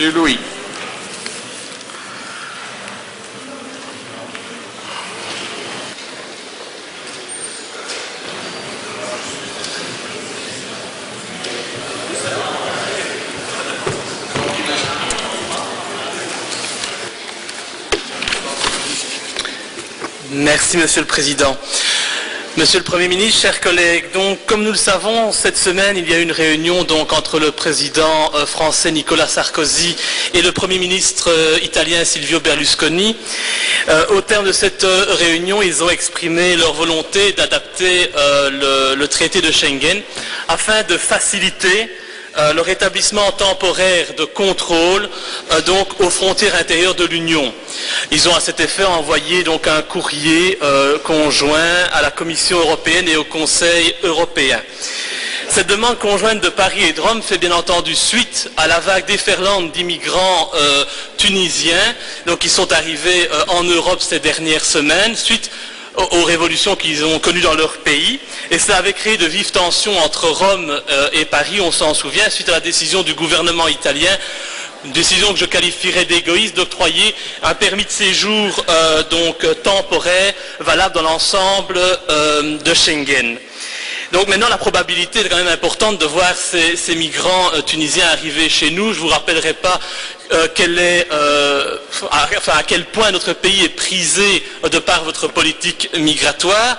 Monsieur Louis. Merci, Monsieur le Président. Monsieur le Premier ministre, chers collègues, donc, comme nous le savons, cette semaine, il y a eu une réunion donc, entre le président français Nicolas Sarkozy et le Premier ministre italien Silvio Berlusconi. Au terme de cette réunion, ils ont exprimé leur volonté d'adapter le traité de Schengen afin de faciliter le rétablissement temporaire de contrôle donc aux frontières intérieures de l'Union. Ils ont à cet effet envoyé donc un courrier conjoint à la Commission européenne et au Conseil européen. Cette demande conjointe de Paris et de Rome fait bien entendu suite à la vague déferlante d'immigrants tunisiens donc, qui sont arrivés en Europe ces dernières semaines, suite aux révolutions qu'ils ont connues dans leur pays. Et cela avait créé de vives tensions entre Rome et Paris, on s'en souvient, suite à la décision du gouvernement italien, une décision que je qualifierais d'égoïste, d'octroyer un permis de séjour donc temporaire valable dans l'ensemble de Schengen. Donc maintenant, la probabilité est quand même importante de voir ces migrants tunisiens arriver chez nous. Je ne vous rappellerai pas à quel point notre pays est prisé de par votre politique migratoire.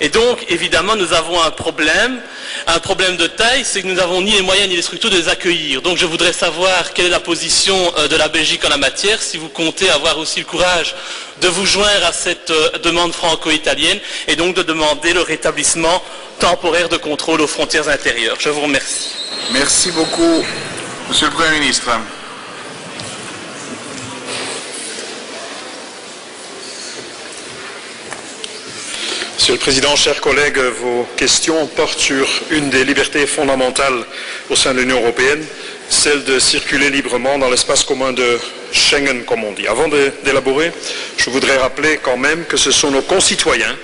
Et donc, évidemment, nous avons un problème de taille, c'est que nous n'avons ni les moyens ni les structures de les accueillir. Donc je voudrais savoir quelle est la position de la Belgique en la matière, si vous comptez avoir aussi le courage de vous joindre à cette demande franco-italienne et donc de demander le rétablissement temporaire de contrôle aux frontières intérieures. Je vous remercie. Merci beaucoup, Monsieur le Premier ministre. Monsieur le Président, chers collègues, vos questions portent sur une des libertés fondamentales au sein de l'Union européenne, celle de circuler librement dans l'espace commun de Schengen, comme on dit. Avant d'élaborer, je voudrais rappeler quand même que ce sont nos concitoyens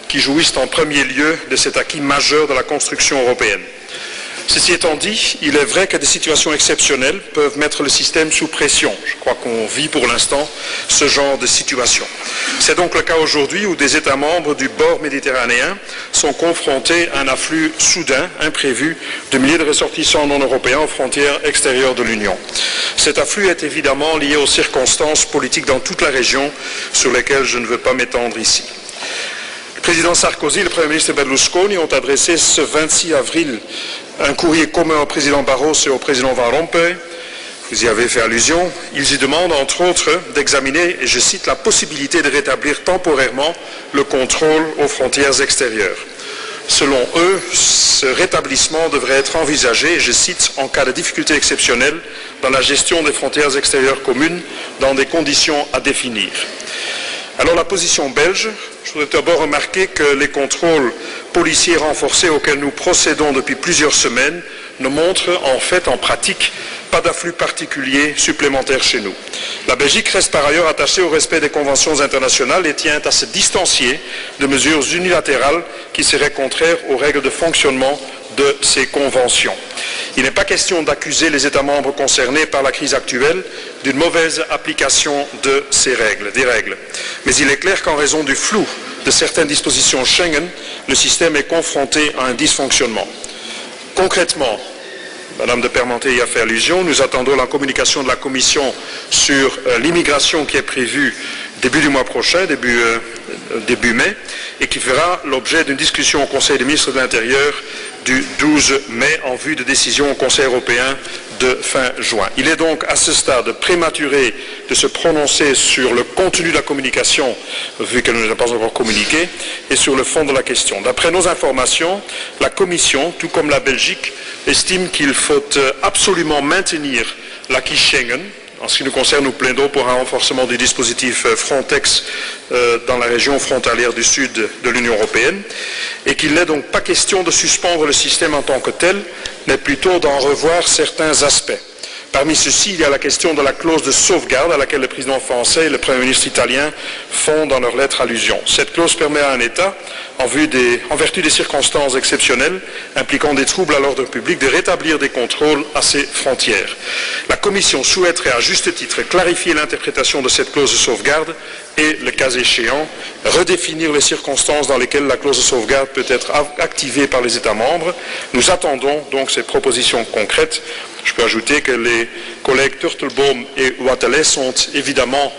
qui jouissent en premier lieu de cet acquis majeur de la construction européenne. Ceci étant dit, il est vrai que des situations exceptionnelles peuvent mettre le système sous pression. Je crois qu'on vit pour l'instant ce genre de situation. C'est donc le cas aujourd'hui où des États membres du bord méditerranéen sont confrontés à un afflux soudain, imprévu, de milliers de ressortissants non européens aux frontières extérieures de l'Union. Cet afflux est évidemment lié aux circonstances politiques dans toute la région sur lesquelles je ne veux pas m'étendre ici. Le président Sarkozy et le Premier ministre Berlusconi ont adressé ce 26 avril un courrier commun au président Barroso et au président Van Rompuy. Vous y avez fait allusion. Ils y demandent, entre autres, d'examiner, et je cite, la possibilité de rétablir temporairement le contrôle aux frontières extérieures. Selon eux, ce rétablissement devrait être envisagé, et je cite, en cas de difficultés exceptionnelles dans la gestion des frontières extérieures communes dans des conditions à définir. Alors la position belge, je voudrais d'abord remarquer que les contrôles policiers renforcés auxquels nous procédons depuis plusieurs semaines ne montrent en fait, en pratique, pas d'afflux particulier supplémentaire chez nous. La Belgique reste par ailleurs attachée au respect des conventions internationales et tient à se distancier de mesures unilatérales qui seraient contraires aux règles de fonctionnement de ces conventions. Il n'est pas question d'accuser les États membres concernés par la crise actuelle d'une mauvaise application de ces règles, des règles. Mais il est clair qu'en raison du flou de certaines dispositions Schengen, le système est confronté à un dysfonctionnement. Concrètement, Madame de Permenté y a fait allusion, nous attendons la communication de la Commission sur l'immigration qui est prévue début du mois prochain, début mai, et qui fera l'objet d'une discussion au Conseil des ministres de l'Intérieur du 12 mai en vue de décision au Conseil européen de fin juin. Il est donc à ce stade prématuré de se prononcer sur le contenu de la communication, vu qu'elle ne nous a pas encore communiqué, et sur le fond de la question. D'après nos informations, la Commission, tout comme la Belgique, estime qu'il faut absolument maintenir l'acquis Schengen. En ce qui nous concerne, nous plaidons pour un renforcement du dispositif Frontex dans la région frontalière du sud de l'Union européenne et qu'il n'est donc pas question de suspendre le système en tant que tel, mais plutôt d'en revoir certains aspects. Parmi ceux-ci, il y a la question de la clause de sauvegarde à laquelle le président français et le Premier ministre italien font dans leur lettre allusion. Cette clause permet à un État, en vertu des circonstances exceptionnelles impliquant des troubles à l'ordre public, de rétablir des contrôles à ses frontières. La Commission souhaiterait à juste titre clarifier l'interprétation de cette clause de sauvegarde et, le cas échéant, redéfinir les circonstances dans lesquelles la clause de sauvegarde peut être activée par les États membres. Nous attendons donc ces propositions concrètes. Je peux ajouter que les collègues Turtelbaum et Wathelet sont évidemment,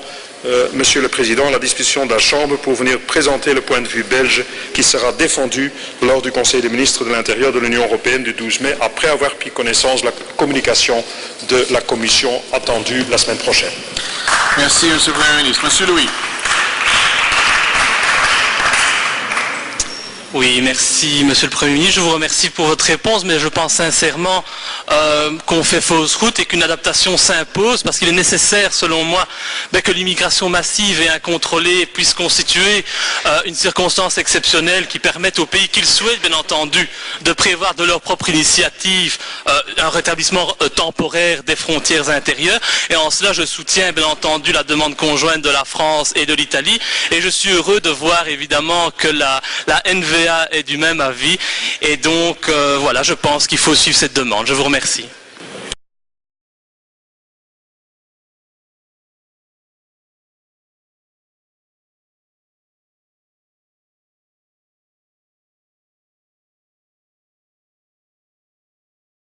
Monsieur le Président, à la disposition de la Chambre pour venir présenter le point de vue belge qui sera défendu lors du Conseil des ministres de l'Intérieur de l'Union européenne du 12 mai, après avoir pris connaissance de la communication de la Commission attendue la semaine prochaine. Merci, Monsieur le Premier ministre. Monsieur Louis. Oui, merci Monsieur le Premier ministre. Je vous remercie pour votre réponse, mais je pense sincèrement qu'on fait fausse route et qu'une adaptation s'impose, parce qu'il est nécessaire, selon moi, que l'immigration massive et incontrôlée puisse constituer une circonstance exceptionnelle qui permette aux pays qu'ils souhaitent, bien entendu, de prévoir de leur propre initiative un rétablissement temporaire des frontières intérieures. Et en cela, je soutiens, bien entendu, la demande conjointe de la France et de l'Italie. Et je suis heureux de voir, évidemment, que la NVA est du même avis, et donc voilà, je pense qu'il faut suivre cette demande. Je vous remercie.